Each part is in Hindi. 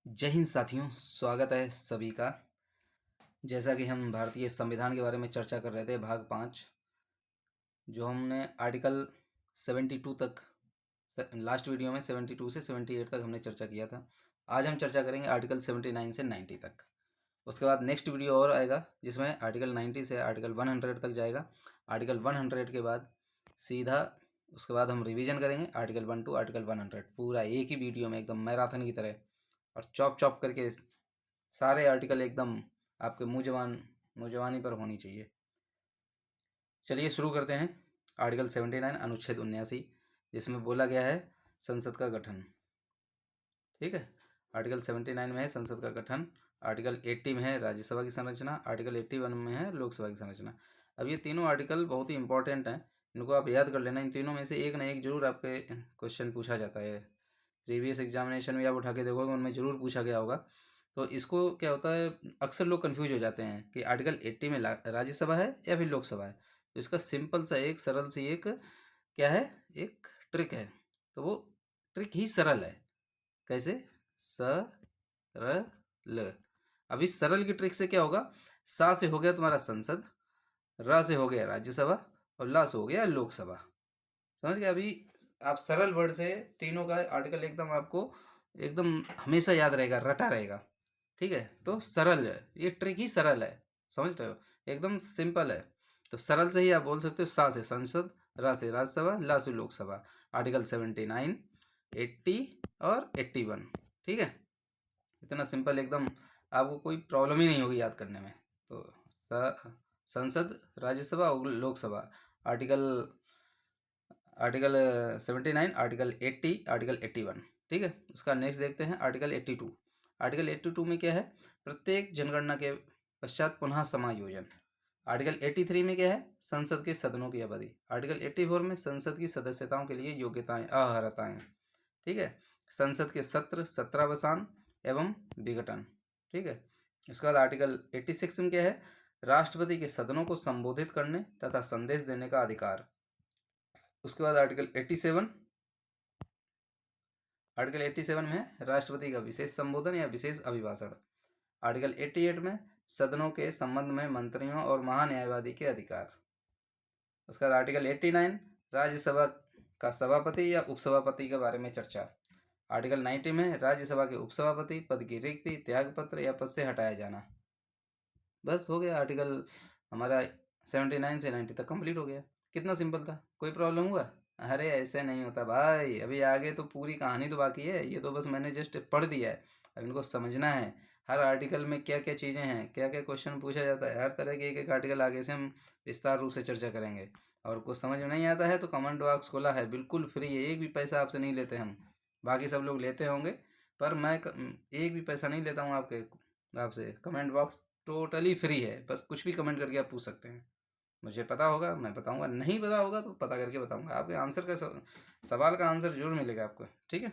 जय हिंद साथियों, स्वागत है सभी का। जैसा कि हम भारतीय संविधान के बारे में चर्चा कर रहे थे, भाग 5, जो हमने आर्टिकल 72 तक, लास्ट वीडियो में 72 से 78 तक हमने चर्चा किया था। आज हम चर्चा करेंगे आर्टिकल 79 से 90 तक। उसके बाद नेक्स्ट वीडियो और आएगा जिसमें आर्टिकल 90 से आर्टिकल 100 तक जाएगा। आर्टिकल 100 के बाद सीधा उसके बाद हम रिवीजन करेंगे आर्टिकल 1 टू आर्टिकल 100, पूरा एक ही वीडियो में एकदम मैराथन की तरह, और चॉप चॉप करके सारे आर्टिकल एकदम आपके मुँह जबानी पर होनी चाहिए। चलिए शुरू करते हैं। आर्टिकल 79 अनुच्छेद 79, जिसमें बोला गया है संसद का गठन। ठीक है, आर्टिकल 79 में है संसद का गठन, आर्टिकल 80 में है राज्यसभा की संरचना, आर्टिकल 81 में है लोकसभा की संरचना। अब ये तीनों आर्टिकल बहुत ही इंपॉर्टेंट हैं, इनको आप याद कर लेना। इन तीनों में से एक ना एक जरूर आपके क्वेश्चन पूछा जाता है। प्रीवियस एग्जामिनेशन में आप उठा के देखोगे, उनमें ज़रूर पूछा गया होगा। तो इसको क्या होता है, अक्सर लोग कंफ्यूज हो जाते हैं कि आर्टिकल 80 में राज्यसभा है या फिर लोकसभा है। तो इसका सिंपल सा एक सरल सी एक क्या है, एक ट्रिक है। तो वो ट्रिक ही सरल है। कैसे? सरल। अब इस सरल की ट्रिक से क्या होगा, सा से हो गया तुम्हारा संसद, र से हो गया राज्यसभा, और ला से हो गया लोकसभा। समझ गए? अभी आप सरल वर्ड से तीनों का आर्टिकल एकदम आपको एकदम हमेशा याद रहेगा, रटा रहेगा। ठीक है, तो सरल है, ये ट्रिक ही सरल है। समझ रहे हो? एकदम सिंपल है। तो सरल से ही आप बोल सकते हो, सा से संसद, रा से राज्यसभा, ला से लोकसभा। आर्टिकल 79, 80 और 81। ठीक है, इतना सिंपल एकदम, आपको कोई प्रॉब्लम ही नहीं होगी याद करने में। तो संसद, राज्यसभा और Lok Sabha, article article 79, article 80, article 81। ठीक है, उसका नेक्स्ट देखते हैं आर्टिकल 82। आर्टिकल 82 में क्या है, प्रत्येक जनगणना के पश्चात पुनः समायोजन। आर्टिकल 83 में क्या है, संसद के सदनों की अवधि। आर्टिकल 84 में संसद की सदस्यताओं के लिए योग्यताएं, अर्हताएं। ठीक है, संसद के सत्र, सत्रावसान एवं विघटन। ठीक है, उसके बाद आर्टिकल 86 में क्या है, राष्ट्रपति के सदनों को संबोधित करने तथा संदेश देने का अधिकार। उसके बाद आर्टिकल 87, आर्टिकल 87 में राष्ट्रपति का विशेष संबोधन या विशेष अभिभाषण। आर्टिकल 88 में सदनों के संबंध में मंत्रियों और महान्यायवादी के अधिकार। उसके बाद आर्टिकल 89, राज्यसभा का सभापति या उपसभापति के बारे में चर्चा। आर्टिकल 90 में राज्यसभा के उपसभापति पद की रिक्ति, त्यागपत्र या पद से हटाया जाना। बस हो गया, आर्टिकल हमारा 79 से 90 तक कंप्लीट हो गया। कितना सिंपल था, कोई प्रॉब्लम हुआ? अरे ऐसे नहीं होता भाई, अभी आगे तो पूरी कहानी तो बाकी है। ये तो बस मैंने जस्ट पढ़ दिया है, अब इनको समझना है। हर आर्टिकल में क्या क्या चीज़ें हैं, क्या क्या क्वेश्चन पूछा जाता है, हर तरह के एक एक आर्टिकल आगे से हम विस्तार रूप से चर्चा करेंगे। और कुछ समझ में नहीं आता है तो कमेंट बॉक्स खोला है, बिल्कुल फ्री है, एक भी पैसा आपसे नहीं लेते हम। बाकी सब लोग लेते होंगे, पर मैं एक भी पैसा नहीं लेता हूँ आपसे। कमेंट बॉक्स टोटली फ्री है, बस कुछ भी कमेंट करके आप पूछ सकते हैं। मुझे पता होगा मैं बताऊंगा, नहीं पता होगा तो पता करके बताऊंगा। आपके आंसर का सवाल का आंसर जरूर मिलेगा आपको। ठीक है,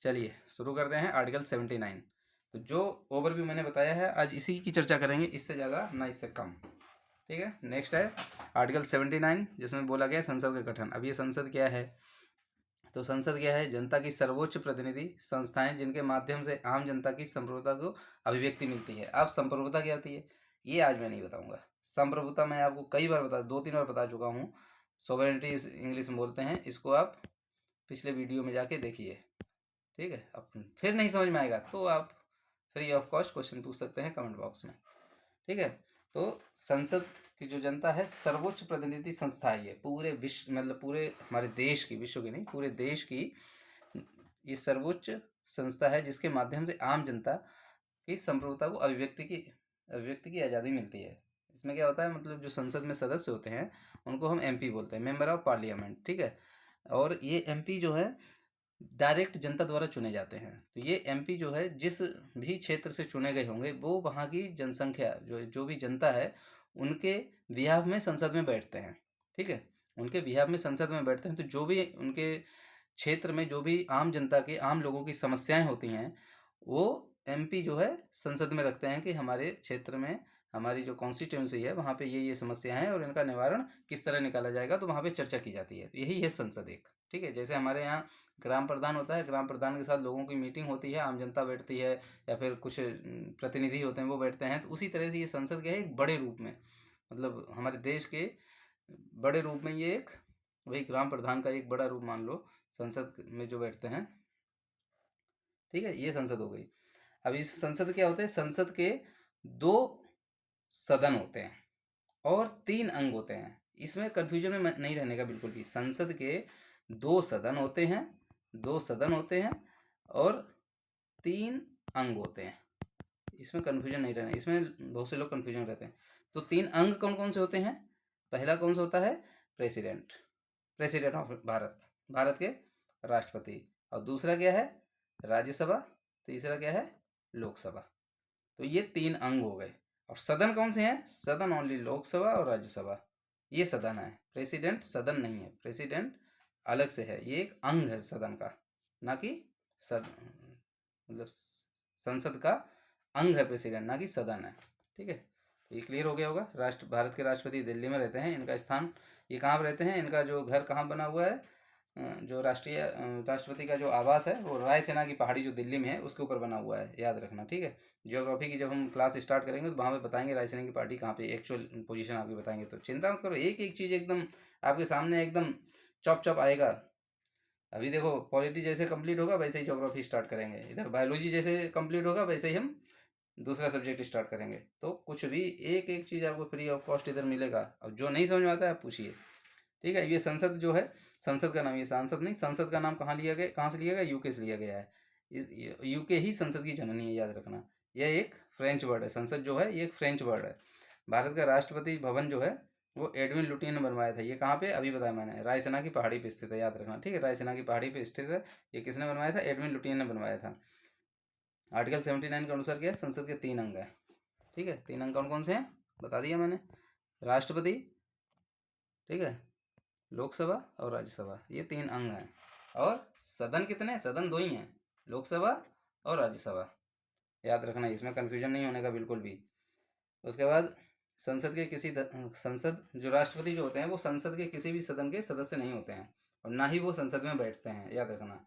चलिए शुरू करते हैं आर्टिकल 79। तो जो ओवरव्यू मैंने बताया है आज इसी की चर्चा करेंगे, इससे ज़्यादा ना इससे कम। ठीक है, नेक्स्ट है आर्टिकल 79, जिसमें बोला गया संसद का गठन। अब ये संसद क्या है, तो संसद क्या है, जनता की सर्वोच्च प्रतिनिधि संस्थाएं जिनके माध्यम से आम जनता की संप्रभुता को अभिव्यक्ति मिलती है। अब संप्रभुता क्या होती है, ये आज मैं नहीं बताऊंगा। संप्रभुता मैं आपको कई बार दो तीन बार बता चुका हूँ। सोवेरेनिटी इंग्लिश में बोलते हैं इसको, आप पिछले वीडियो में जाके देखिए। ठीक है, अब फिर नहीं समझ में आएगा तो आप फ्री ऑफ कॉस्ट क्वेश्चन पूछ सकते हैं कमेंट बॉक्स में। ठीक है, तो संसद की जो जनता है, सर्वोच्च प्रतिनिधि संस्था है ये, पूरे विश्व मतलब पूरे हमारे देश की, विश्व की नहीं पूरे देश की ये सर्वोच्च संस्था है, जिसके माध्यम से आम जनता की संप्रभुता को अभिव्यक्ति की आज़ादी मिलती है। इसमें क्या होता है, मतलब जो संसद में सदस्य होते हैं उनको हम एमपी बोलते हैं, मेंबर ऑफ पार्लियामेंट। ठीक है, और ये एमपी जो है डायरेक्ट जनता द्वारा चुने जाते हैं। तो ये एमपी जो है जिस भी क्षेत्र से चुने गए होंगे, वो वहाँ की जनसंख्या जो जो भी जनता है उनके बिहाफ में संसद में बैठते हैं। ठीक है, उनके बिहाफ में संसद में बैठते हैं। तो जो भी उनके क्षेत्र में जो भी आम जनता के, आम लोगों की समस्याएं होती हैं, वो एमपी जो है संसद में रखते हैं कि हमारे क्षेत्र में हमारी जो कॉन्स्टिट्यूंसी है वहाँ पे ये समस्या है और इनका निवारण किस तरह निकाला जाएगा, तो वहाँ पे चर्चा की जाती है। तो यही है संसद एक। ठीक है, जैसे हमारे यहाँ ग्राम प्रधान होता है, ग्राम प्रधान के साथ लोगों की मीटिंग होती है, आम जनता बैठती है या फिर कुछ प्रतिनिधि होते हैं वो बैठते हैं, तो उसी तरह से ये संसद क्या है, एक बड़े रूप में, मतलब हमारे देश के बड़े रूप में ये एक वही ग्राम प्रधान का एक बड़ा रूप मान लो संसद में जो बैठते हैं। ठीक है, ये संसद हो गई। अब इस संसद क्या होते हैं, संसद के 2 सदन होते हैं और 3 अंग होते हैं। इसमें कंफ्यूजन में नहीं रहने का बिल्कुल भी। संसद के 2 सदन होते हैं, 2 सदन होते हैं और 3 अंग होते हैं। इसमें कंफ्यूजन नहीं रहना, इसमें बहुत से लोग कंफ्यूजन रहते हैं। तो 3 अंग कौन कौन से होते हैं? पहला कौन सा होता है? President, president of Bharat, Bharat के राष्ट्रपति। और दूसरा क्या है? राज्यसभा। तीसरा क्या है? लोकसभा। तो ये 3 अंग हो गए। और सदन कौन से हैं? सदन ओनली लोकसभा और राज्यसभा, ये सदन है। प्रेसिडेंट सदन नहीं है, प्रेसिडेंट अलग से है, ये एक अंग है सदन का, ना कि मतलब संसद का अंग है प्रेसिडेंट, ना कि सदन है। ठीक है, तो ये क्लियर हो गया होगा। भारत के राष्ट्रपति दिल्ली में रहते हैं। इनका स्थान, ये कहाँ पर रहते हैं, इनका जो घर कहाँ बना हुआ है, जो राष्ट्रपति का जो आवास है वो रायसेना की पहाड़ी जो दिल्ली में है उसके ऊपर बना हुआ है, याद रखना। ठीक है, ज्योग्राफी की जब हम क्लास स्टार्ट करेंगे तो वहाँ पे बताएंगे रायसेना की पहाड़ी कहाँ पे, एक्चुअल पोजीशन आपकी बताएंगे। तो चिंता मत करो, एक एक चीज़ एकदम आपके सामने एकदम चॉप चॉप आएगा। अभी देखो पॉलिटी जैसे कंप्लीट होगा वैसे ही ज्योग्राफी स्टार्ट करेंगे, इधर बायोलॉजी जैसे कंप्लीट होगा वैसे ही हम दूसरा सब्जेक्ट स्टार्ट करेंगे। तो कुछ भी एक एक चीज़ आपको फ्री ऑफ कॉस्ट इधर मिलेगा, और जो नहीं समझ में आता है आप पूछिए। ठीक है, ये संसद जो है, संसद का नाम, ये सांसद नहीं, संसद का नाम कहाँ लिया गया, कहाँ से लिया गया? यूके से लिया गया है। इस यूके ही संसद की जननी है, याद रखना। यह एक फ्रेंच वर्ड है, संसद जो है ये एक फ्रेंच वर्ड है। भारत का राष्ट्रपति भवन जो है वो एडविन लुटियन ने बनवाया था। ये कहाँ पे? अभी बताया मैंने, रायसेना की पहाड़ी पे स्थित है, याद रखना। ठीक है, रायसेना की पहाड़ी पे स्थित है। ये किसने बनवाया था? एडविन लुटियन ने बनवाया था। आर्टिकल 79 के अनुसार क्या है? संसद के 3 अंग है। ठीक है, 3 अंग कौन कौन से हैं बता दिया मैंने। राष्ट्रपति, ठीक है, लोकसभा और राज्यसभा, ये 3 अंग हैं। और सदन कितने? सदन 2 ही हैं, लोकसभा और राज्यसभा, याद रखना, इसमें कन्फ्यूजन नहीं होने का बिल्कुल भी। उसके बाद संसद के संसद जो राष्ट्रपति जो होते हैं वो संसद के किसी भी सदन के सदस्य नहीं होते हैं और ना ही वो संसद में बैठते हैं, याद रखना।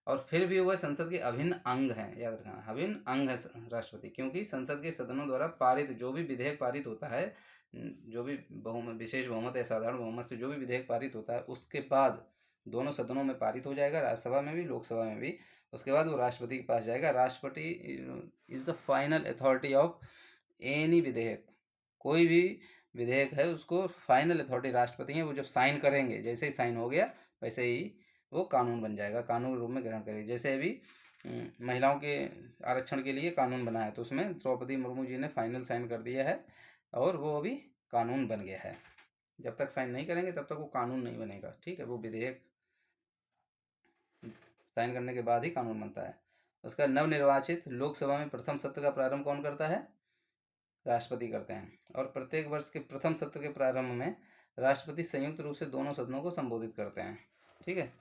और फिर भी वह संसद के अभिन्न अंग हैं, याद रखना, अभिन्न अंग है राष्ट्रपति। क्योंकि संसद के सदनों द्वारा पारित जो भी विधेयक पारित होता है, जो भी बहुमत, विशेष बहुमत या साधारण बहुमत से जो भी विधेयक पारित होता है, उसके बाद दोनों सदनों में पारित हो जाएगा, राज्यसभा में भी लोकसभा में भी। उसके बाद वो राष्ट्रपति के पास जाएगा। राष्ट्रपति is the final authority of any विधेयक, कोई भी विधेयक है उसको फाइनल अथॉरिटी राष्ट्रपति है। वो जब साइन करेंगे, जैसे ही साइन हो गया वैसे ही वो कानून बन जाएगा, कानून रूप में ग्रहण करेगी। जैसे अभी महिलाओं के आरक्षण के लिए कानून बना है, तो उसमें द्रौपदी मुर्मू जी ने फाइनल साइन कर दिया है और वो अभी कानून बन गया है। जब तक साइन नहीं करेंगे तब तक वो कानून नहीं बनेगा। ठीक है, वो विधेयक साइन करने के बाद ही कानून बनता है। उसका नवनिर्वाचित लोकसभा में प्रथम सत्र का प्रारंभ कौन करता है? राष्ट्रपति करते हैं। और प्रत्येक वर्ष के प्रथम सत्र के प्रारंभ में राष्ट्रपति संयुक्त रूप से दोनों सदनों को संबोधित करते हैं। ठीक है,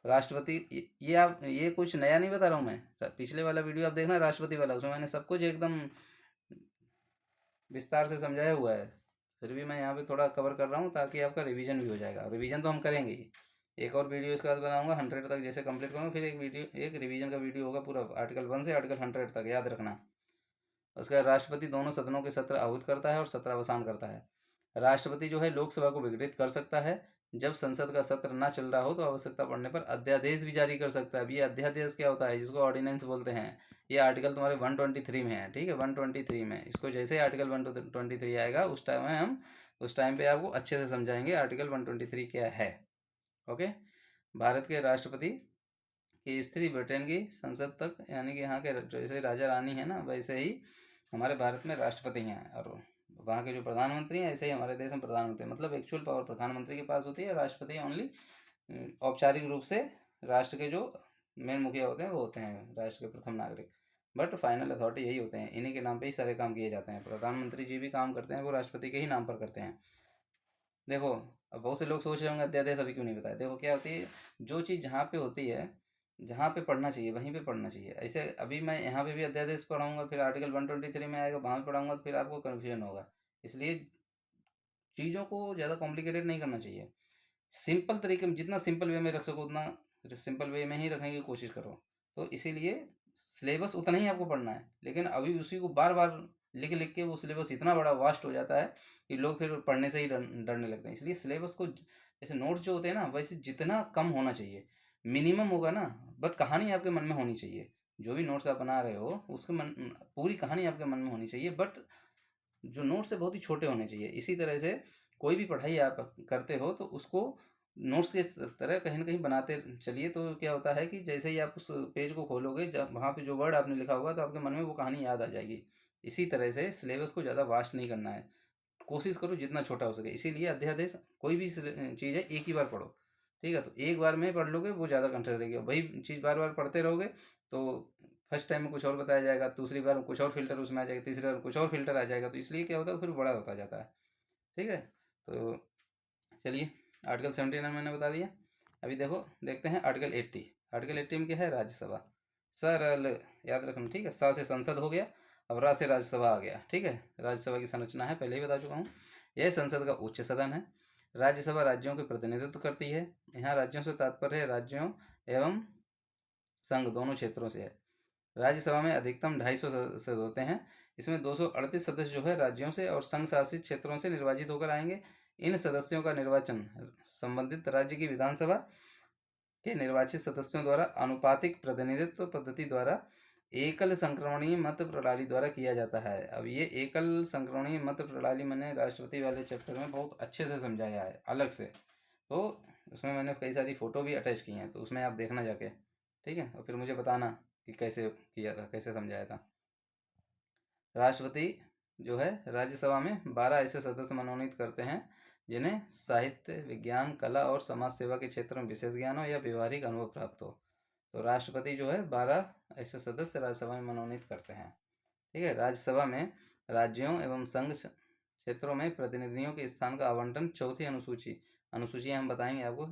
राष्ट्रपति, ये आप, ये कुछ नया नहीं बता रहा हूँ मैं। पिछले वाला वीडियो आप देखना राष्ट्रपति वाला, उसमें मैंने सब कुछ एकदम विस्तार से समझाया हुआ है। फिर भी मैं यहाँ पे थोड़ा कवर कर रहा हूँ ताकि आपका रिवीजन भी हो जाएगा। रिवीजन तो हम करेंगे ही, एक और वीडियो इसके बाद बनाऊंगा 100 तक जैसे कंप्लीट करूँगा, फिर एक वीडियो, एक रिवीजन का वीडियो होगा पूरा आर्टिकल 1 से आर्टिकल 100 तक, याद रखना। उसका राष्ट्रपति दोनों सदनों के सत्र आहूत करता है और सत्रावसान करता है। राष्ट्रपति जो है लोकसभा को विघटित कर सकता है। जब संसद का सत्र ना चल रहा हो तो आवश्यकता पड़ने पर अध्यादेश भी जारी कर सकता है। अब ये अध्यादेश क्या होता है? जिसको ऑर्डिनेंस बोलते हैं। ये आर्टिकल तुम्हारे 123 में है। ठीक है, 123 में, इसको जैसे ही आर्टिकल 123 आएगा उस टाइम पे आपको अच्छे से समझाएंगे आर्टिकल 123 क्या है। ओके, भारत के राष्ट्रपति की स्थिति ब्रिटेन की संसद तक, यानी कि यहाँ के जैसे राजा रानी है ना, वैसे ही हमारे भारत में राष्ट्रपति हैं। और वहाँ के जो प्रधानमंत्री हैं ऐसे ही हमारे देश में प्रधानमंत्री, मतलब एक्चुअल पावर प्रधानमंत्री के पास होती है, राष्ट्रपति ओनली औपचारिक रूप से राष्ट्र के जो मेन मुखिया होते हैं वो होते हैं राष्ट्र के प्रथम नागरिक। बट फाइनल अथॉरिटी यही होते हैं, इन्हीं के नाम पे ही सारे काम किए जाते हैं। प्रधानमंत्री जी भी काम करते हैं वो राष्ट्रपति के ही नाम पर करते हैं। देखो, अब बहुत से लोग सोच रहे होंगे अध्यादेश अभी क्यों नहीं बताया। देखो क्या होती है, जो चीज़ जहाँ पे होती है जहाँ पे पढ़ना चाहिए वहीं पे पढ़ना चाहिए। ऐसे अभी मैं यहाँ पे भी अध्यादेश पढ़ाऊंगा, फिर आर्टिकल 123 में आएगा वहाँ पे पढ़ाऊंगा, तो फिर आपको कन्फ्यूजन होगा। इसलिए चीज़ों को ज़्यादा कॉम्प्लिकेटेड नहीं करना चाहिए। सिंपल तरीके में, जितना सिंपल वे में रख सको उतना सिंपल वे में ही रखने की कोशिश करो। तो इसीलिए सिलेबस उतना ही आपको पढ़ना है, लेकिन अभी उसी को बार बार लिख लिख के वो सिलेबस इतना बड़ा वास्ट हो जाता है कि लोग फिर पढ़ने से ही डरने लगते हैं। इसलिए सिलेबस को जैसे नोट्स जो होते हैं ना, वैसे जितना कम होना चाहिए, मिनिमम होगा ना, बट कहानी आपके मन में होनी चाहिए। जो भी नोट्स आप बना रहे हो उसके मन, पूरी कहानी आपके मन में होनी चाहिए, बट जो नोट्स है बहुत ही छोटे होने चाहिए। इसी तरह से कोई भी पढ़ाई आप करते हो तो उसको नोट्स के तरह कहीं ना कहीं बनाते चलिए। तो क्या होता है कि जैसे ही आप उस पेज को खोलोगे, जब वहाँ पे जो वर्ड आपने लिखा होगा तो आपके मन में वो कहानी याद आ जाएगी। इसी तरह से सिलेबस को ज़्यादा वास्ट नहीं करना है, कोशिश करो जितना छोटा हो सके। इसीलिए अध्यादेश कोई भी चीज़ है एक ही बार पढ़ो, ठीक है। तो एक बार में पढ़ लोगे वो ज़्यादा कंठस्थ रहेगी। वही चीज़ बार बार पढ़ते रहोगे तो फर्स्ट टाइम में कुछ और बताया जाएगा, दूसरी बार कुछ और फिल्टर उसमें आ जाएगा, तीसरी बार कुछ और फिल्टर आ जाएगा। तो इसलिए क्या होता है, फिर बड़ा होता जाता है, ठीक है। तो चलिए, आर्टिकल 79 मैंने बता दिया। अभी देखो, देखते हैं आर्टिकल 80। आर्टिकल 80 में क्या है, राज्यसभा। सरल, याद रखना, ठीक है। सा से संसद हो गया, अब रा से राज्यसभा आ गया, ठीक है। राज्यसभा की संरचना है, पहले ही बता चुका हूँ। यह संसद का उच्च सदन है। राज्यसभा राज्यों के प्रतिनिधित्व करती है। यहाँ राज्यों से तात्पर्य है राज्यों एवं संघ दोनों क्षेत्रों से है। राज्यसभा में अधिकतम 250 सदस्य होते हैं। इसमें 238 सदस्य जो है राज्यों से और संघ शासित क्षेत्रों से निर्वाचित होकर आएंगे। इन सदस्यों का निर्वाचन संबंधित राज्य की विधानसभा के निर्वाचित सदस्यों द्वारा अनुपातिक प्रतिनिधित्व पद्धति द्वारा एकल संक्रमणीय मत प्रणाली द्वारा किया जाता है। अब ये एकल संक्रमणीय मत प्रणाली मैंने राष्ट्रपति वाले चैप्टर में बहुत अच्छे से समझाया है अलग से। तो उसमें मैंने कई सारी फ़ोटो भी अटैच की हैं, तो उसमें आप देखना जाके, ठीक है। और फिर मुझे बताना कि कैसे किया था, कैसे समझाया था। राष्ट्रपति जो है राज्यसभा में 12 ऐसे सदस्य मनोनीत करते हैं जिन्हें साहित्य, विज्ञान, कला और समाज सेवा के क्षेत्र में विशेष ज्ञान हो या व्यवहारिक अनुभव प्राप्त हो। तो राष्ट्रपति जो है 12 ऐसे सदस्य राज्यसभा में मनोनीत करते हैं, ठीक है। राज्यसभा में राज्यों एवं संघ क्षेत्रों में प्रतिनिधियों के स्थान का आवंटन चौथी अनुसूची, अनुसूचियाँ हम बताएंगे आपको।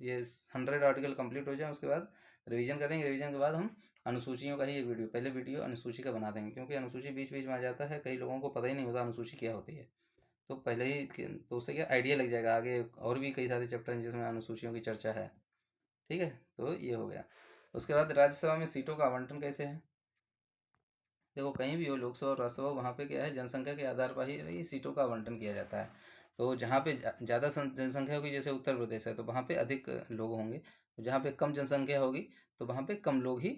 ये 100 आर्टिकल कंप्लीट हो जाए उसके बाद रिवीजन करेंगे। रिवीजन के बाद हम अनुसूचियों का ही एक वीडियो, पहले वीडियो अनुसूची का बना देंगे, क्योंकि अनुसूची बीच बीच में आ जाता है, कई लोगों को पता ही नहीं होता अनुसूची क्या होती है। तो पहले ही तो उससे क्या आइडिया लग जाएगा, आगे और भी कई सारे चैप्टर हैं जिसमें अनुसूचियों की चर्चा है, ठीक है। तो ये हो गया। उसके बाद राज्यसभा में सीटों का आवंटन कैसे है। देखो, कहीं भी हो, लोकसभा और राज्यसभा, वहाँ पे क्या है, जनसंख्या के आधार पर ही सीटों का आवंटन किया जाता है। तो जहाँ पे ज़्यादा जनसंख्या होगी, जैसे उत्तर प्रदेश है, तो वहाँ पे अधिक लोग होंगे। जहाँ पे कम जनसंख्या होगी तो वहाँ पे कम लोग ही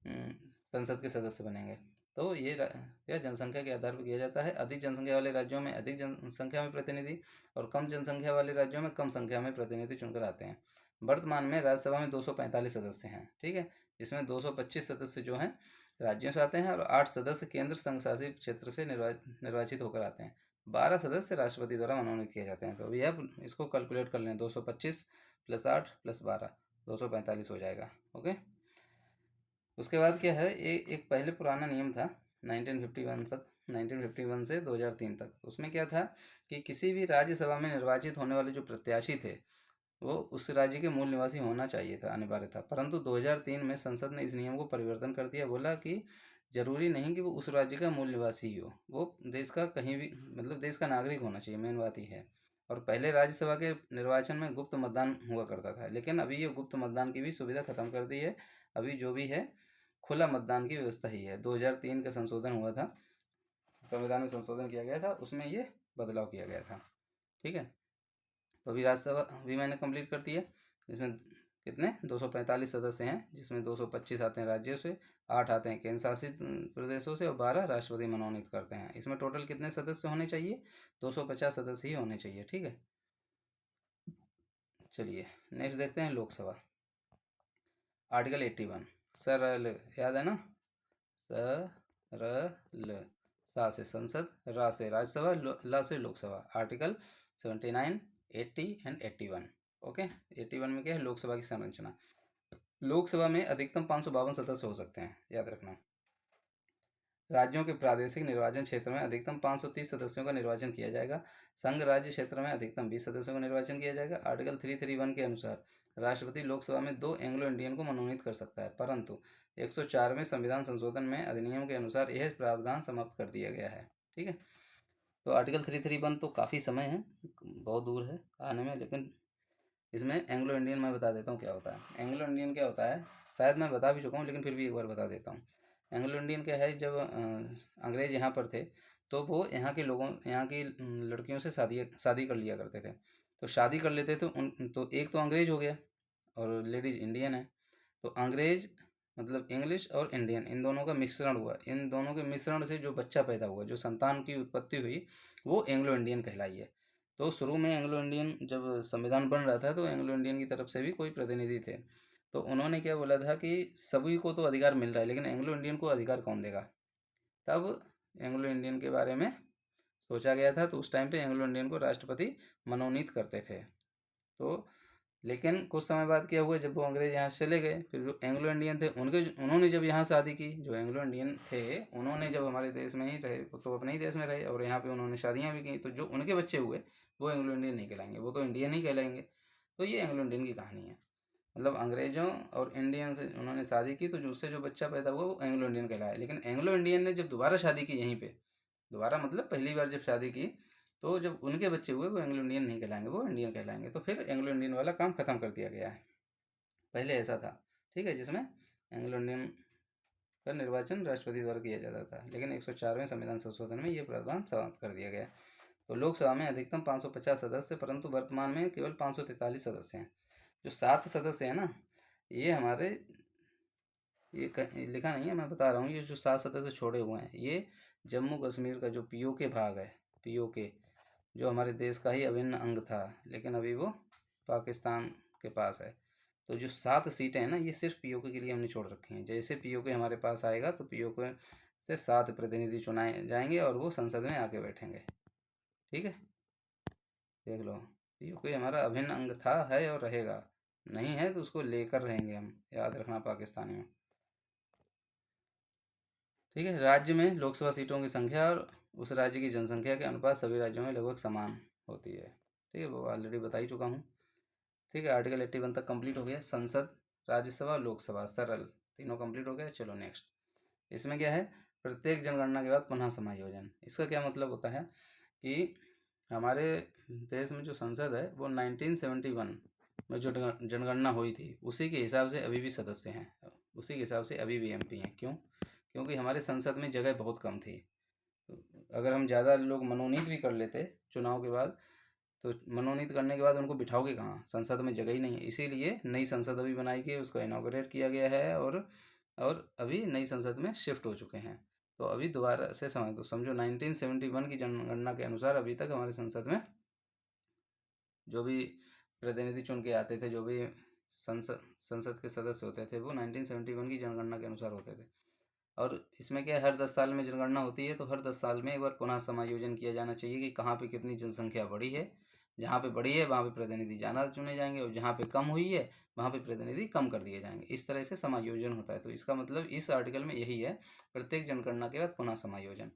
संसद के सदस्य बनेंगे। तो ये क्या जनसंख्या के आधार पर किया जाता है। अधिक जनसंख्या वाले राज्यों में अधिक जनसंख्या में प्रतिनिधि और कम जनसंख्या वाले राज्यों में कम संख्या में प्रतिनिधि चुनकर आते हैं। वर्तमान में राज्यसभा में 245 सदस्य हैं, ठीक है। जिसमें 225 सदस्य जो हैं राज्यों से आते हैं और 8 सदस्य केंद्र संघ शासित क्षेत्र से निर्वाचित होकर आते हैं। 12 सदस्य राष्ट्रपति द्वारा मनोनीत किए जाते हैं। तो अभी आप इसको कैलकुलेट कर लें, 225 + 8 + 12, 245 हो जाएगा, ओके। उसके बाद क्या है, एक पहले पुराना नियम था 1951 तक, 1951 से 2003 तक। तो उसमें क्या था कि किसी भी राज्यसभा में निर्वाचित होने वाले जो प्रत्याशी थे वो उस राज्य के मूल निवासी होना चाहिए था, अनिवार्य था। परंतु 2003 में संसद ने इस नियम को परिवर्तन कर दिया। बोला कि जरूरी नहीं कि वो उस राज्य का मूल निवासी ही हो, वो देश का कहीं भी, मतलब देश का नागरिक होना चाहिए, मेन बात ही है। और पहले राज्यसभा के निर्वाचन में गुप्त मतदान हुआ करता था, लेकिन अभी ये गुप्त मतदान की भी सुविधा खत्म कर दी है। अभी जो भी है खुला मतदान की व्यवस्था ही है। 2003 का संशोधन हुआ था, संविधान में संशोधन किया गया था, उसमें ये बदलाव किया गया था, ठीक है। तो अभी राज्यसभा भी मैंने कंप्लीट कर दिया। इसमें कितने 245 सदस्य हैं, जिसमें 225 आते हैं राज्यों से, 8 आते हैं केंद्र शासित प्रदेशों से और 12 राष्ट्रपति मनोनीत करते हैं। इसमें टोटल कितने सदस्य होने चाहिए, 250 सदस्य ही होने चाहिए, ठीक है। चलिए नेक्स्ट देखते हैं लोकसभा। आर्टिकल 81, सरल, याद है ना, सरल। सा से संसद, रा से राज्यसभा, ला से लोकसभा। Article 79, 80 and 81, okay. 81 में क्या है, लोकसभा की संरचना। लोकसभा में अधिकतम 552 सदस्य हो सकते हैं, याद रखना। राज्यों के प्रादेशिक निर्वाचन क्षेत्र में अधिकतम 530 सदस्यों का निर्वाचन किया जाएगा। संघ राज्य क्षेत्र में अधिकतम 20 सदस्यों का निर्वाचन किया जाएगा। आर्टिकल 331 के अनुसार राष्ट्रपति लोकसभा में 2 एंग्लो इंडियन को मनोनीत कर सकता है, परंतु 104वें संविधान संशोधन में अधिनियम के अनुसार यह प्रावधान समाप्त कर दिया गया है। ठीक है, तो आर्टिकल 331 तो काफ़ी समय है, बहुत दूर है आने में, लेकिन इसमें एंग्लो इंडियन मैं बता देता हूँ क्या होता है। एंग्लो इंडियन क्या होता है, शायद मैं बता भी चुका हूँ, लेकिन फिर भी एक बार बता देता हूँ। एंग्लो इंडियन क्या है, जब अंग्रेज यहाँ पर थे तो वो यहाँ के लोगों, यहाँ की लड़कियों से शादी कर लिया करते थे। तो शादी कर लेते थे तो एक तो अंग्रेज हो गया और लेडीज़ इंडियन है, तो अंग्रेज मतलब इंग्लिश और इंडियन इन दोनों का मिश्रण हुआ। इन दोनों के मिश्रण से जो बच्चा पैदा हुआ, जो संतान की उत्पत्ति हुई, वो एंग्लो इंडियन कहलाई है। तो शुरू में एंग्लो इंडियन जब संविधान बन रहा था तो एंग्लो इंडियन की तरफ से भी कोई प्रतिनिधि थे, तो उन्होंने क्या बोला था कि सभी को तो अधिकार मिल रहा है, लेकिन एंग्लो इंडियन को अधिकार कौन देगा। तब एंग्लो इंडियन के बारे में सोचा गया था, तो उस टाइम पे एंग्लो इंडियन को राष्ट्रपति मनोनीत करते थे। तो लेकिन कुछ समय बाद क्या हुआ, जब वो अंग्रेज यहाँ से चले गए, फिर जो एंग्लो इंडियन थे उन्होंने जब यहाँ शादी की, जो एंग्लो इंडियन थे उन्होंने जब हमारे देश में ही रहे, तो अपने ही देश में रहे और यहाँ पे उन्होंने शादियाँ भी की, तो जो उनके बच्चे हुए वो एंग्लो इंडियन नहीं कहलाएंगे, वो तो इंडियन ही कहलाएंगे। तो ये एंग्लो इंडियन की कहानी है, मतलब अंग्रेजों और इंडियन से उन्होंने शादी की, तो जो उससे जो बच्चा पैदा हुआ वो एंग्लो इंडियन कहलाया। लेकिन एंग्लो इंडियन ने जब दोबारा शादी की यहीं पे, दोबारा मतलब पहली बार जब शादी की, तो जब उनके बच्चे हुए वो एंग्लो इंडियन नहीं कहलाएंगे, वो इंडियन कहलाएंगे। तो फिर एंग्लो इंडियन वाला काम ख़त्म कर दिया गया है। पहले ऐसा था, ठीक है, जिसमें एंग्लो इंडियन का निर्वाचन राष्ट्रपति द्वारा किया जाता था, लेकिन 104वें संविधान संशोधन में ये प्रावधान समाप्त कर दिया गया। तो लोकसभा में अधिकतम 550 सदस्य, परंतु वर्तमान में केवल 543 सदस्य हैं। जो 7 सदस्य हैं ना, ये हमारे लिखा नहीं है, मैं बता रहा हूँ, ये जो 7 सदस्य छोड़े हुए हैं ये जम्मू कश्मीर का जो पीओके भाग है, पीओके जो हमारे देश का ही अभिन्न अंग था, लेकिन अभी वो पाकिस्तान के पास है। तो जो 7 सीटें हैं ना, ये सिर्फ पीओके के लिए हमने छोड़ रखी हैं। जैसे पीओके हमारे पास आएगा तो पीओके से 7 प्रतिनिधि चुनाए जाएंगे और वो संसद में आके बैठेंगे। ठीक है, देख लो, पीओके हमारा अभिन्न अंग था, है और रहेगा। नहीं है तो उसको लेकर रहेंगे हम, याद रखना पाकिस्तानी में। ठीक है, राज्य में लोकसभा सीटों की संख्या और उस राज्य की जनसंख्या के अनुपात सभी राज्यों में लगभग समान होती है। ठीक है, वो ऑलरेडी बता ही चुका हूँ। ठीक है, आर्टिकल 81 तक कंप्लीट हो गया। संसद, राज्यसभा, लोकसभा, सरल, तीनों कंप्लीट हो गए। चलो नेक्स्ट, इसमें क्या है, प्रत्येक जनगणना के बाद पुनः समायोजन। इसका क्या मतलब होता है कि हमारे देश में जो संसद है वो 1971 में जो जनगणना हुई थी उसी के हिसाब से अभी भी सदस्य हैं, उसी के हिसाब से अभी भी एमपी हैं। क्यों? क्योंकि हमारे संसद में जगह बहुत कम थी। अगर हम ज़्यादा लोग मनोनीत भी कर लेते चुनाव के बाद, तो मनोनीत करने के बाद उनको बिठाओगे कहाँ, संसद में जगह ही नहीं है। इसीलिए नई संसद अभी बनाई गई, उसको इनॉग्रेट किया गया है और अभी नई संसद में शिफ्ट हो चुके हैं। तो अभी दोबारा से समझ दो, समझो 1971 की जनगणना के अनुसार अभी तक हमारे संसद में जो भी प्रतिनिधि चुन के आते थे, जो भी संसद के सदस्य होते थे, वो 1971 की जनगणना के अनुसार होते थे। और इसमें क्या है, हर 10 साल में जनगणना होती है, तो हर 10 साल में एक बार पुनः समायोजन किया जाना चाहिए कि कहाँ पे कितनी जनसंख्या बढ़ी है। जहाँ पे बढ़ी है वहाँ पे प्रतिनिधि ज़्यादा चुने जाएंगे, और जहाँ पे कम हुई है वहाँ पे प्रतिनिधि कम कर दिए जाएंगे। इस तरह से समायोजन होता है। तो इसका मतलब इस आर्टिकल में यही है, प्रत्येक जनगणना के बाद पुनः समायोजन।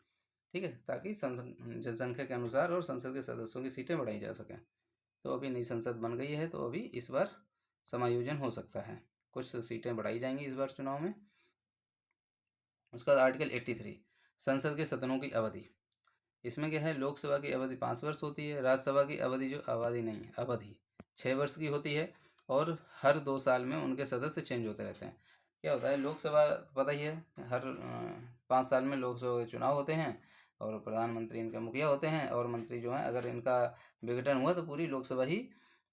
ठीक है, ताकि जनसंख्या के अनुसार और संसद के सदस्यों की सीटें बढ़ाई जा सकें। तो अभी नई संसद बन गई है, तो अभी इस बार समायोजन हो सकता है, कुछ सीटें बढ़ाई जाएंगी इस बार चुनाव में। उसका बाद आर्टिकल 83, संसद के सदनों की अवधि। इसमें क्या है, लोकसभा की अवधि 5 वर्ष होती है, राज्यसभा की अवधि जो अवधि नहीं अवधि 6 वर्ष की होती है, और हर 2 साल में उनके सदस्य चेंज होते रहते हैं। क्या होता है, लोकसभा पता ही है, हर 5 साल में लोकसभा के चुनाव होते हैं, और प्रधानमंत्री इनके मुखिया होते हैं, और मंत्री जो हैं अगर इनका विघटन हुआ तो पूरी लोकसभा ही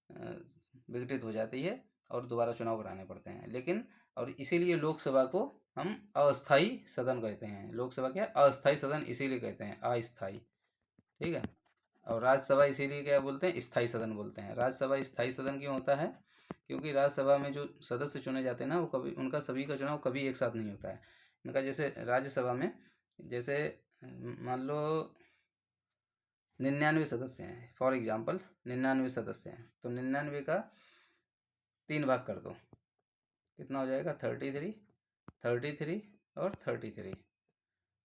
विघटित हो जाती है और दोबारा चुनाव कराने पड़ते हैं। लेकिन और इसीलिए लोकसभा को हम अस्थाई सदन कहते हैं। लोकसभा क्या है, अस्थाई सदन इसीलिए कहते हैं, अस्थाई। ठीक है, और राज्यसभा इसीलिए क्या बोलते हैं, स्थाई सदन बोलते हैं। राज्यसभा स्थाई सदन क्यों होता है, क्योंकि राज्यसभा में जो सदस्य चुने जाते हैं ना, वो कभी उनका सभी का चुनाव कभी एक साथ नहीं होता है। इनका जैसे राज्यसभा में जैसे मान लो 99 सदस्य हैं, फॉर एग्जाम्पल 99 सदस्य हैं, तो 99 का 3 भाग कर दो, कितना हो जाएगा, 33 और 33।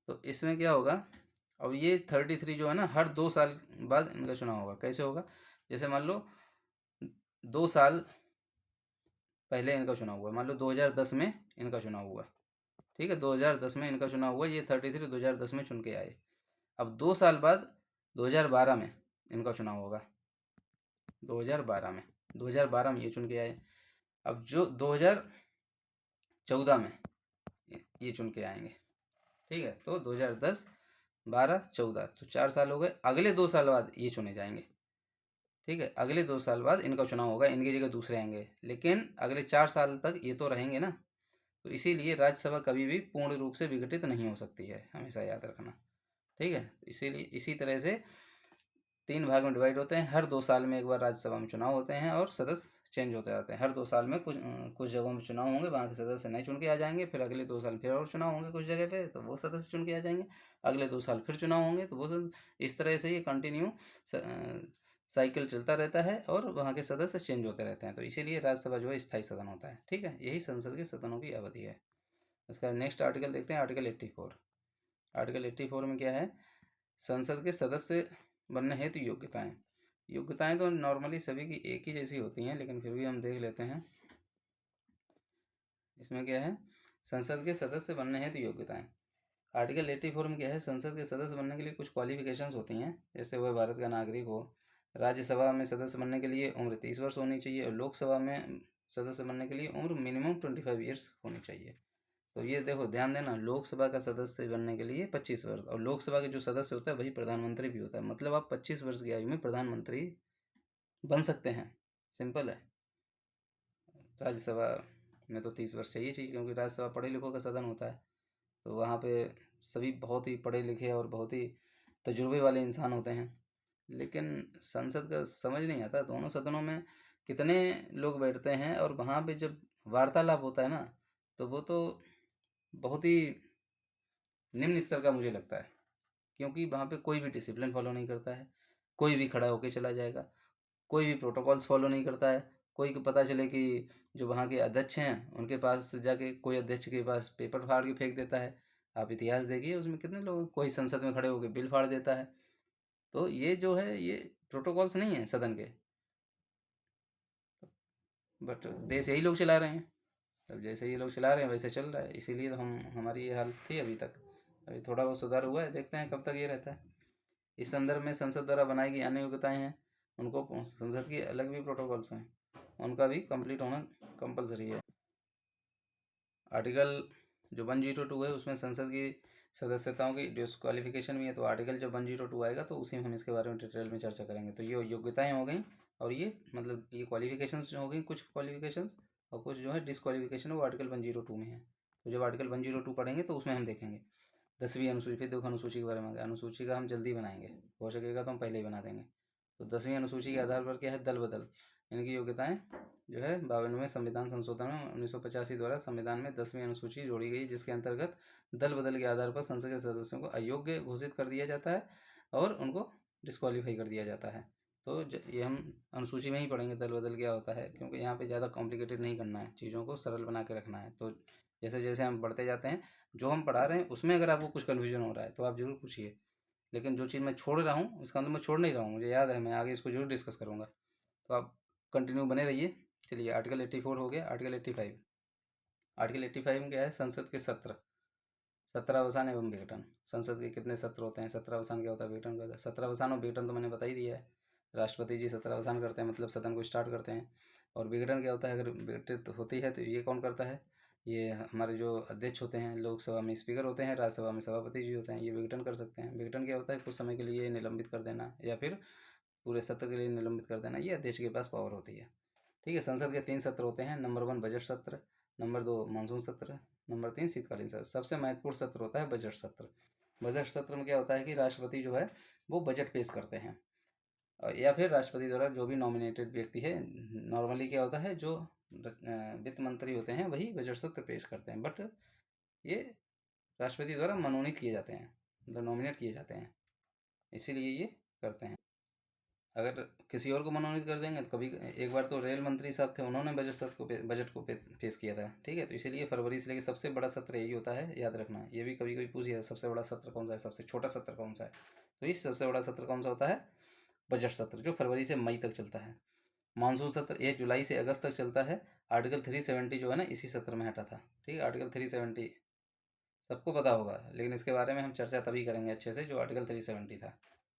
तो इसमें क्या होगा, और ये 33 जो है ना, हर 2 साल बाद इनका चुनाव होगा। कैसे होगा, जैसे मान लो 2 साल पहले इनका चुनाव हुआ, मान लो 2010 में इनका चुनाव हुआ, ठीक है, 2010 में इनका चुनाव हुआ, ये 33 2010 में चुन के आए। अब 2 साल बाद 2012 में इनका चुनाव होगा, 2012 में ये चुन के आए। अब जो 2014 में ये चुन के आएंगे, ठीक है, तो 2010 12 14 तो 4 साल हो गए। अगले 2 साल बाद ये चुने जाएंगे, ठीक है, अगले 2 साल बाद इनका चुनाव होगा, इनकी जगह दूसरे आएंगे, लेकिन अगले 4 साल तक ये तो रहेंगे ना। तो इसीलिए राज्यसभा कभी भी पूर्ण रूप से विघटित नहीं हो सकती है, हमेशा याद रखना, ठीक है। इसीलिए इसी तरह से 3 भाग में डिवाइड होते हैं, हर 2 साल में एक बार राज्यसभा में चुनाव होते हैं और सदस्य चेंज होते जाते हैं। हर 2 साल में कुछ जगहों में चुनाव होंगे, वहाँ के सदस्य नए चुन के आ जाएंगे, फिर अगले 2 साल फिर और चुनाव होंगे कुछ जगह पे, तो वो सदस्य चुन के आ जाएंगे, अगले 2 साल फिर चुनाव होंगे, तो वो सब इस तरह से ये कंटिन्यू साइकिल चलता रहता है और वहाँ के सदस्य चेंज होते रहते हैं। तो इसीलिए राज्यसभा जो है स्थायी सदन होता है, ठीक है, यही संसद के सदनों की अवधि है। उसका नेक्स्ट आर्टिकल देखते हैं, आर्टिकल 84। आर्टिकल 84 में क्या है, संसद के सदस्य बनने हेतु योग्यताएं। योग्यताएं तो नॉर्मली सभी की एक ही जैसी होती हैं, लेकिन फिर भी हम देख लेते हैं इसमें क्या है, संसद के सदस्य बनने हेतु योग्यताएं। आर्टिकल 84 में क्या है, संसद के सदस्य बनने के लिए कुछ क्वालिफिकेशंस होती हैं, जैसे वह भारत का नागरिक हो, राज्यसभा में सदस्य बनने के लिए उम्र 30 वर्ष होनी चाहिए, और लोकसभा में सदस्य बनने के लिए उम्र मिनिमम 25 ईयर्स होनी चाहिए। तो ये देखो ध्यान देना, लोकसभा का सदस्य बनने के लिए 25 वर्ष, और लोकसभा के जो सदस्य होता है वही प्रधानमंत्री भी होता है, मतलब आप 25 वर्ष की आयु में प्रधानमंत्री बन सकते हैं, सिंपल है। राज्यसभा में तो 30 वर्ष चाहिए, क्योंकि राज्यसभा पढ़े लिखों का सदन होता है, तो वहाँ पे सभी बहुत ही पढ़े लिखे और बहुत ही तजुर्बे वाले इंसान होते हैं। लेकिन संसद का समझ नहीं आता, दोनों सदनों में कितने लोग बैठते हैं, और वहाँ पे जब वार्तालाप होता है ना, तो वो तो बहुत ही निम्न स्तर का मुझे लगता है, क्योंकि वहाँ पे कोई भी डिसिप्लिन फॉलो नहीं करता है, कोई भी खड़ा होके चला जाएगा, कोई भी प्रोटोकॉल्स फॉलो नहीं करता है। कोई को पता चले कि जो वहाँ के अध्यक्ष हैं उनके पास जाके कोई अध्यक्ष के पास पेपर फाड़ के फेंक देता है। आप इतिहास देखिए, उसमें कितने लोग, कोई संसद में खड़े होकर बिल फाड़ देता है। तो ये जो है ये प्रोटोकॉल्स नहीं है सदन के, बट देश यही लोग चला रहे हैं। अब जैसे ये लोग चला रहे हैं वैसे चल रहा है, इसीलिए तो हमारी ये हालत थी अभी तक। अभी थोड़ा बहुत सुधार हुआ है, देखते हैं कब तक ये रहता है। इस संदर्भ में संसद द्वारा बनाई गई अन्य योग्यताएं हैं, उनको संसद की अलग भी प्रोटोकॉल्स हैं, उनका भी कंप्लीट होना कंपलसरी है। आर्टिकल जो 102 है उसमें संसद की सदस्यताओं की डिस्क्वालिफिकेशन भी है, तो आर्टिकल जब 102 आएगा तो उसी में हम इसके बारे में डिटेल में चर्चा करेंगे। तो ये योग्यताएं हो गई, और ये मतलब ये क्वालिफिकेशंस जो हो गई, कुछ क्वालिफिकेशंस, और कुछ जो है डिस्क्वालिफिकेशन वो आर्टिकल 102 में है। तो जब आर्टिकल 102 पढ़ेंगे तो उसमें हम देखेंगे 10वीं अनुसूची। फिर देखो अनुसूची के बारे में, अनुसूची का हम जल्दी बनाएंगे, हो सकेगा तो हम पहले ही बना देंगे। तो 10वीं अनुसूची के आधार पर क्या है, दल बदल, इनकी योग्यताएं जो है 52वें संविधान संशोधन में 1985 द्वारा संविधान में 10वीं अनुसूची जोड़ी गई, जिसके अंतर्गत दल बदल के आधार पर संसद के सदस्यों को अयोग्य घोषित कर दिया जाता है और उनको डिस्क्वालीफाई कर दिया जाता है। तो ये हम अनुसूची में ही पढ़ेंगे दल बदल क्या होता है, क्योंकि यहाँ पे ज़्यादा कॉम्प्लिकेटेड नहीं करना है, चीज़ों को सरल बना के रखना है। तो जैसे जैसे हम बढ़ते जाते हैं, जो हम पढ़ा रहे हैं उसमें अगर आपको कुछ कन्फ्यूजन हो रहा है तो आप ज़रूर पूछिए, लेकिन जो चीज़ मैं छोड़ रहा हूँ इसका मतलब मैं छोड़ नहीं रहा हूँ, मुझे याद है, मैं आगे इसको जरूर डिस्कस करूँगा, तो आप कंटिन्यू बने रहिए। चलिए आर्टिकल 84 हो गया। आर्टिकल 85, आर्टिकल 85 में क्या है, संसद के सत्र, सत्रावसान एवं विघटन। संसद के कितने सत्र होते हैं, सत्रावसान क्या होता है, विघटन क्या होता है। सत्रावसान और विघटन तो मैंने बता ही दिया है, राष्ट्रपति जी सत्रावसान करते हैं, मतलब सदन को स्टार्ट करते हैं। और विघटन क्या होता है, अगर विघटित होती है तो ये कौन करता है, ये हमारे जो अध्यक्ष होते हैं, लोकसभा में स्पीकर होते हैं, राज्यसभा में सभापति जी होते हैं, ये विघटन कर सकते हैं। विघटन क्या होता है, कुछ समय के लिए निलंबित कर देना या फिर पूरे सत्र के लिए निलंबित कर देना, ये अध्यक्ष के पास पावर होती है, ठीक है। संसद के 3 सत्र होते हैं, नंबर 1 बजट सत्र, नंबर 2 मानसून सत्र, नंबर 3 शीतकालीन सत्र। सबसे महत्वपूर्ण सत्र होता है बजट सत्र। बजट सत्र में क्या होता है कि राष्ट्रपति जो है वो बजट पेश करते हैं, या फिर राष्ट्रपति द्वारा जो भी नॉमिनेटेड व्यक्ति है, नॉर्मली क्या होता है जो वित्त मंत्री होते हैं वही बजट सत्र पेश करते हैं, बट ये राष्ट्रपति द्वारा मनोनीत किए जाते हैं, मतलब नॉमिनेट किए जाते हैं, इसीलिए ये करते हैं। अगर किसी और को मनोनीत कर देंगे तो कभी, एक बार तो रेल मंत्री साहब थे, उन्होंने बजट को पेश किया था, ठीक है। तो इसीलिए फरवरी से लेकर सबसे बड़ा सत्र यही होता है, याद रखना। ये भी कभी कभी पूछ गया सबसे बड़ा सत्र कौन सा है, सबसे छोटा सत्र कौन सा है, तो इस सबसे बड़ा सत्र कौन सा होता है, बजट सत्र, जो फरवरी से मई तक चलता है। मानसून सत्र ये जुलाई से अगस्त तक चलता है, आर्टिकल 370 जो है ना इसी सत्र में हटा था। ठीक है, आर्टिकल 370 सबको पता होगा, लेकिन इसके बारे में हम चर्चा तभी करेंगे अच्छे से जो आर्टिकल 370 था।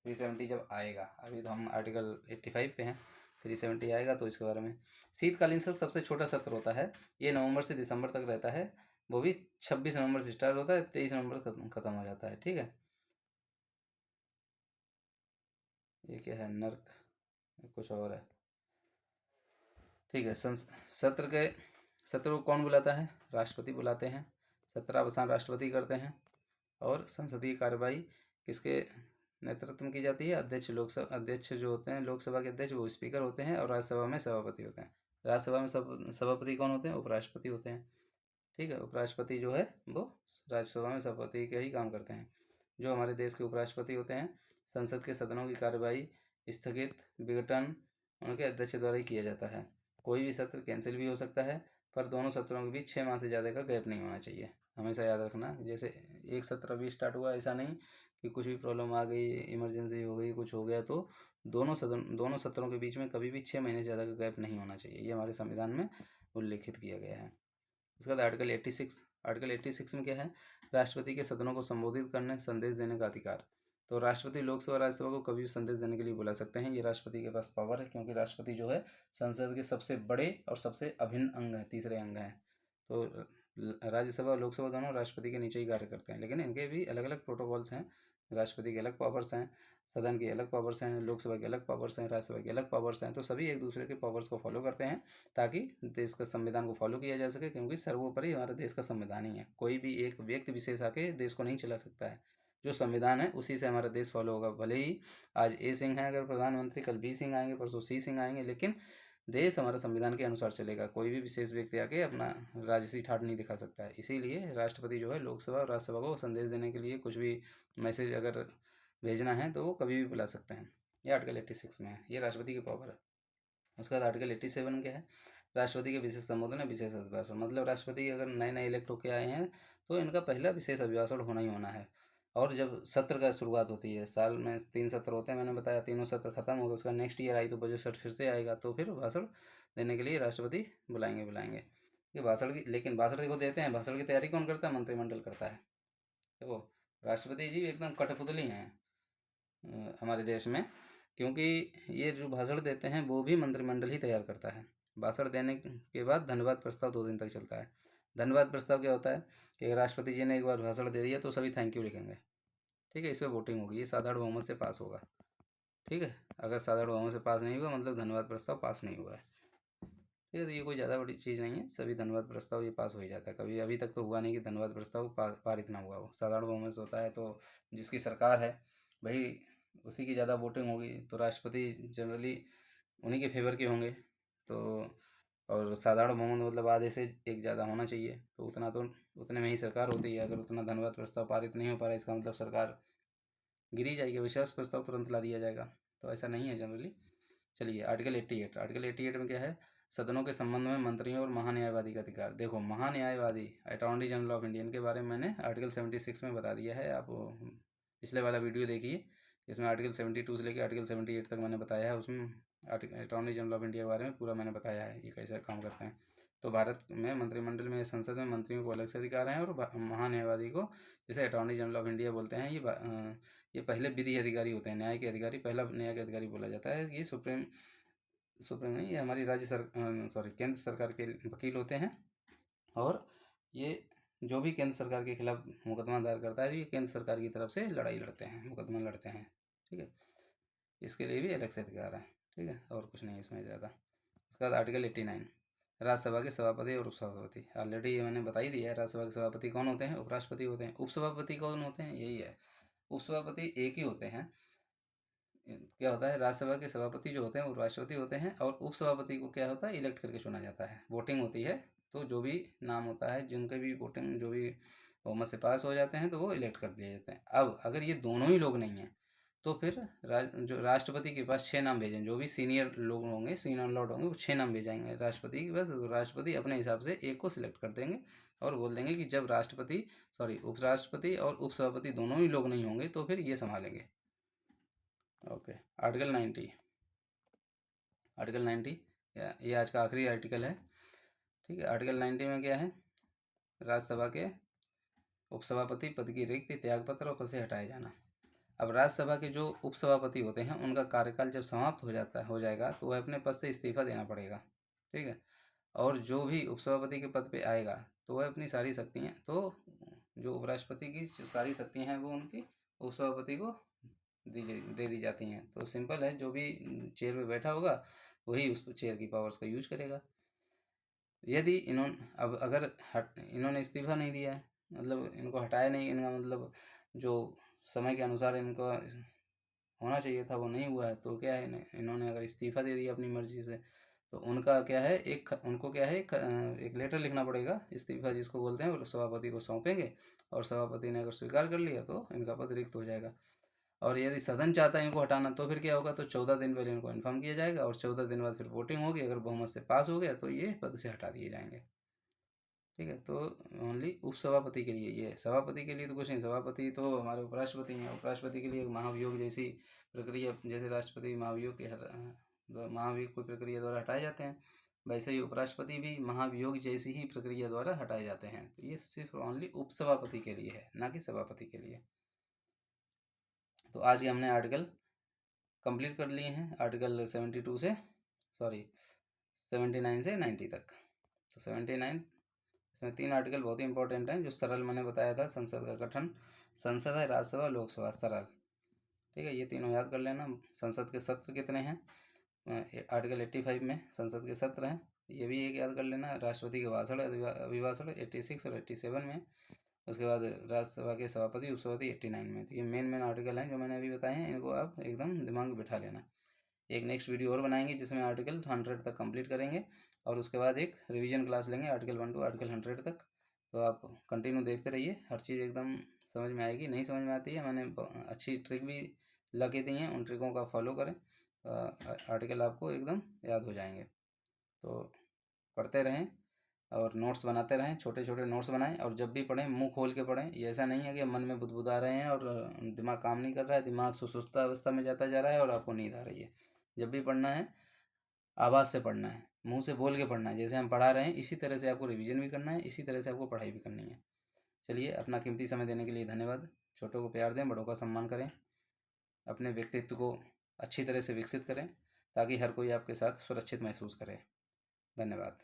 370 जब आएगा, अभी तो हम आर्टिकल 85 पे हैं, 370 आएगा तो इसके बारे में। शीतकालीन सत्र सबसे छोटा सत्र होता है, ये नवंबर से दिसंबर तक रहता है, वो भी 26 नवंबर से स्टार्ट होता है, 23 नवंबर खत्म हो जाता है। ठीक है, ये क्या है, नर्क कुछ और है। ठीक है, सत्र को कौन बुलाता है? राष्ट्रपति बुलाते हैं। सत्रावसान राष्ट्रपति करते हैं। और संसदीय कार्यवाही किसके नेतृत्व में की जाती है? अध्यक्ष जो होते हैं लोकसभा के अध्यक्ष, वो स्पीकर होते हैं, और राज्यसभा में सभापति होते हैं। राज्यसभा में सभापति कौन होते हैं? उपराष्ट्रपति होते हैं। ठीक है, उपराष्ट्रपति जो है वो राज्यसभा में सभापति के ही काम करते हैं। जो हमारे देश के उपराष्ट्रपति होते हैं, संसद के सदनों की कार्यवाही स्थगित विघटन उनके अध्यक्ष द्वारा ही किया जाता है। कोई भी सत्र कैंसिल भी हो सकता है, पर दोनों सत्रों के बीच 6 माह से ज़्यादा का गैप नहीं होना चाहिए। हमेशा याद रखना, जैसे एक सत्र अभी स्टार्ट हुआ, ऐसा नहीं कि कुछ भी प्रॉब्लम आ गई, इमरजेंसी हो गई, कुछ हो गया, तो दोनों सत्रों के बीच में कभी भी 6 महीने से ज़्यादा का गैप नहीं होना चाहिए। ये हमारे संविधान में उल्लेखित किया गया है। उसके बाद आर्टिकल 86 में क्या है? राष्ट्रपति के सदनों को संबोधित करने, संदेश देने का अधिकार। तो राष्ट्रपति लोकसभा राज्यसभा को कभी भी संदेश देने के लिए बुला सकते हैं, ये राष्ट्रपति के पास पावर है, क्योंकि राष्ट्रपति जो है संसद के सबसे बड़े और सबसे अभिन्न अंग हैं, तीसरे अंग हैं। तो राज्यसभा और लोकसभा दोनों राष्ट्रपति के नीचे ही कार्य करते हैं, लेकिन इनके भी अलग अलग प्रोटोकॉल्स हैं। राष्ट्रपति के अलग पावर्स हैं, सदन के अलग पावर्स हैं, लोकसभा के अलग पावर्स हैं, राज्यसभा के अलग पावर्स हैं। तो सभी एक दूसरे के पावर्स को फॉलो करते हैं, ताकि देश का संविधान को फॉलो किया जा सके, क्योंकि सर्वोपरि हमारे देश का संविधान ही है। कोई भी एक व्यक्ति विशेष आके देश को नहीं चला सकता है। जो संविधान है उसी से हमारा देश फॉलो होगा। भले ही आज ए सिंह हैं अगर प्रधानमंत्री, कल बी सिंह आएंगे, परसों सी सिंह आएंगे, लेकिन देश हमारा संविधान के अनुसार चलेगा। कोई भी विशेष व्यक्ति आके अपना राजसी ठाट नहीं दिखा सकता है। इसीलिए राष्ट्रपति जो है लोकसभा और राज्यसभा को संदेश देने के लिए कुछ भी मैसेज अगर भेजना है तो वो कभी भी बुला सकते हैं। ये आर्टिकल 86 में है, ये राष्ट्रपति की पावर है। उसके बाद आर्टिकल 87 क्या है? राष्ट्रपति के विशेष संबोधन है, विशेष अभिभाषण। मतलब राष्ट्रपति अगर नए नए इलेक्ट होकर आए हैं तो इनका पहला विशेष अभिभाषण होना ही होना है। और जब सत्र का शुरुआत होती है, साल में 3 सत्र होते हैं, मैंने बताया, तीनों सत्र खत्म हो गए, उसका नेक्स्ट ईयर आई तो बजट सत्र फिर से आएगा, तो फिर भाषण देने के लिए राष्ट्रपति बुलाएंगे। ये भाषण की, लेकिन भाषण देखो देते हैं, भाषण की तैयारी कौन करता है? मंत्रिमंडल करता है। देखो, राष्ट्रपति जी एकदम कठपुतली हैं हमारे देश में, क्योंकि ये जो भाषण देते हैं वो भी मंत्रिमंडल ही तैयार करता है। भाषण देने के बाद धन्यवाद प्रस्ताव 2 दिन तक चलता है। धन्यवाद प्रस्ताव क्या होता है कि अगर राष्ट्रपति जी ने एक बार भाषण दे दिया तो सभी थैंक यू लिखेंगे। ठीक है, इस पर वोटिंग होगी, ये साधारण बहुमत से पास होगा। ठीक है, अगर साधारण बहुमत से पास नहीं हुआ मतलब धन्यवाद प्रस्ताव पास नहीं हुआ है। ठीक है, तो ये कोई ज़्यादा बड़ी चीज़ नहीं है, सभी धन्यवाद प्रस्ताव ये पास हो ही जाता है। कभी अभी तक तो हुआ नहीं कि धन्यवाद प्रस्ताव पारित ना हुआ हो। साधारण बहुमत से होता है, तो जिसकी सरकार है भाई उसी की ज़्यादा वोटिंग होगी, तो राष्ट्रपति जनरली उन्हीं के फेवर के होंगे। तो और साधारण बहुमत मतलब आधे से एक ज़्यादा होना चाहिए, तो उतने में ही सरकार होती है। अगर उतना धन्यवाद प्रस्ताव पारित नहीं हो पा रहा है, इसका मतलब सरकार गिरी जाएगी, अविश्वास प्रस्ताव तुरंत ला दिया जाएगा। तो ऐसा नहीं है जनरली। चलिए, आर्टिकल 88 में क्या है? सदनों के संबंध में मंत्रियों और महान्यायवादी का अधिकार। देखो, महान्यायवादी अटॉर्नी जनरल ऑफ इंडियन के बारे में मैंने आर्टिकल 76 में बता दिया है। आप पिछले वाला वीडियो देखिए, इसमें आर्टिकल 72 से लेकर आर्टिकल 78 तक मैंने बताया है। उसमें अटॉर्नी जनरल ऑफ इंडिया के बारे में पूरा मैंने बताया है, ये कैसे काम करते हैं। तो भारत में मंत्रिमंडल में, संसद में मंत्रियों को अलग से अधिकार हैं, और महान्यायवादी को, जैसे अटॉर्नी जनरल ऑफ इंडिया बोलते हैं, ये पहले विधि अधिकारी होते हैं, न्याय के अधिकारी, पहला न्याय के अधिकारी बोला जाता है। ये सुप्रीम सुप्रीम नहीं, ये हमारी केंद्र सरकार के वकील होते हैं। और ये जो भी केंद्र सरकार के खिलाफ मुकदमा दायर करता है, ये केंद्र सरकार की तरफ से लड़ाई लड़ते हैं, मुकदमा लड़ते हैं। ठीक है, इसके लिए भी अलग से अधिकार है। ठीक है, और कुछ नहीं इसमें ज़्यादा। उसके बाद आर्टिकल 89, राज्यसभा के सभापति और उपसभापति। ऑलरेडी ये मैंने बता ही दिया है। राज्यसभा के सभापति कौन होते हैं? उपराष्ट्रपति होते हैं। उपसभापति कौन होते हैं? यही है, उपसभापति एक ही होते हैं। क्या होता है, राज्यसभा के सभापति जो होते हैं वो राष्ट्रपति होते हैं, और उपसभापति को क्या होता है, इलेक्ट करके चुना जाता है। वोटिंग होती है, तो जो भी नाम होता है, जिनके भी वोटिंग जो भी बहुमत से पास हो जाते हैं, तो वो इलेक्ट कर दिए जाते हैं। अब अगर ये दोनों ही लोग नहीं हैं, तो फिर जो राष्ट्रपति के पास 6 नाम भेजें, जो भी सीनियर लोग होंगे, सीनियर लॉर्ड होंगे, वो 6 नाम भेजेंगे राष्ट्रपति के पास। तो राष्ट्रपति अपने हिसाब से एक को सिलेक्ट कर देंगे, और बोल देंगे कि जब उपराष्ट्रपति और उपसभापति दोनों ही लोग नहीं होंगे तो फिर ये संभालेंगे। ओके, आर्टिकल 90 ये आज का आखिरी आर्टिकल है। ठीक है। आर्टिकल 90 में क्या है, राज्यसभा के उपसभापति पद की रिक्ति, त्यागपत्र और पद से हटाए जाना। अब राज्यसभा के जो उपसभापति होते हैं उनका कार्यकाल जब समाप्त हो जाएगा तो वह अपने पद से इस्तीफा देना पड़ेगा। ठीक है। और जो भी उपसभापति के पद पे आएगा तो वह अपनी सारी शक्तियाँ, तो जो उपराष्ट्रपति की जो सारी शक्तियाँ हैं वो उनकी उपसभापति को दे दी जाती हैं। तो सिंपल है, जो भी चेयर पे बैठा होगा वही उस चेयर की पावर्स का यूज करेगा। यदि अगर इन्होंने इस्तीफा नहीं दिया है, मतलब इनको हटाया नहीं, इनका मतलब जो समय के अनुसार इनका होना चाहिए था वो नहीं हुआ है, तो क्या है, इन्होंने अगर इस्तीफा दे दिया अपनी मर्जी से, तो उनका क्या है, उनको क्या है, एक लेटर लिखना पड़ेगा इस्तीफा जिसको बोलते हैं, और सभापति को सौंपेंगे, और सभापति ने अगर स्वीकार कर लिया तो इनका पद रिक्त हो जाएगा। और यदि सदन चाहता है इनको हटाना तो फिर क्या होगा, तो 14 दिन पहले इनको इन्फॉर्म किया जाएगा, और 14 दिन बाद फिर वोटिंग होगी, अगर बहुमत से पास हो गया तो ये पद से हटा दिए जाएंगे। ठीक है। तो ओनली उपसभापति के लिए ये है, सभापति के लिए तो कुछ नहीं, सभापति तो हमारे उपराष्ट्रपति हैं। उपराष्ट्रपति के लिए एक महाभियोग जैसी प्रक्रिया, जैसे राष्ट्रपति महाभियोग के महाभियोग की प्रक्रिया द्वारा हटाए जाते हैं, वैसे ही उपराष्ट्रपति भी महाभियोग जैसी ही प्रक्रिया द्वारा हटाए जाते हैं। तो ये सिर्फ ओनली उपसभापति के लिए है, ना कि सभापति के लिए। तो आज के हमने आर्टिकल कंप्लीट कर लिए हैं, आर्टिकल 72 से, सॉरी 79 से 90 तक। तो 79, इसमें 3 आर्टिकल बहुत ही इंपॉर्टेंट हैं। जो सरल मैंने बताया था, संसद का गठन, संसद है, राज्यसभा, लोकसभा, सरल। ठीक है, ये तीनों याद कर लेना। संसद के सत्र कितने हैं, आर्टिकल 85 में संसद के सत्र हैं, ये भी एक याद कर लेना। राष्ट्रपति के भाषण, अभिभाषण 86 और 87 में। उसके बाद राज्यसभा के सभापति उपसभापति 89 में। तो ये मेन आर्टिकल हैं जो मैंने अभी बताए हैं, इनको आप एकदम दिमाग में बिठा लेना। एक नेक्स्ट वीडियो और बनाएंगे जिसमें आर्टिकल 100 तक कंप्लीट करेंगे, और उसके बाद एक रिवीजन क्लास लेंगे आर्टिकल 1 to आर्टिकल 100 तक। तो आप कंटिन्यू देखते रहिए, हर चीज़ एकदम समझ में आएगी। नहीं समझ में आती है, मैंने अच्छी ट्रिक भी लगा दी हैं, उन ट्रिकों का फॉलो करें, आर्टिकल आपको एकदम याद हो जाएंगे। तो पढ़ते रहें और नोट्स बनाते रहें, छोटे छोटे नोट्स बनाएं, और जब भी पढ़ें मुंह खोल के पढ़ें। ये ऐसा नहीं है कि मन में बुदबुदा रहे हैं और दिमाग काम नहीं कर रहा है, दिमाग सुसुप्त अवस्था में जाता जा रहा है और आपको नींद आ रही है। जब भी पढ़ना है आवाज़ से पढ़ना है, मुंह से बोल के पढ़ना है, जैसे हम पढ़ा रहे हैं इसी तरह से आपको रिवीजन भी करना है, इसी तरह से आपको पढ़ाई भी करनी है। चलिए, अपना कीमती समय देने के लिए धन्यवाद। छोटों को प्यार दें, बड़ों का सम्मान करें, अपने व्यक्तित्व को अच्छी तरह से विकसित करें, ताकि हर कोई आपके साथ सुरक्षित महसूस करे। धन्यवाद।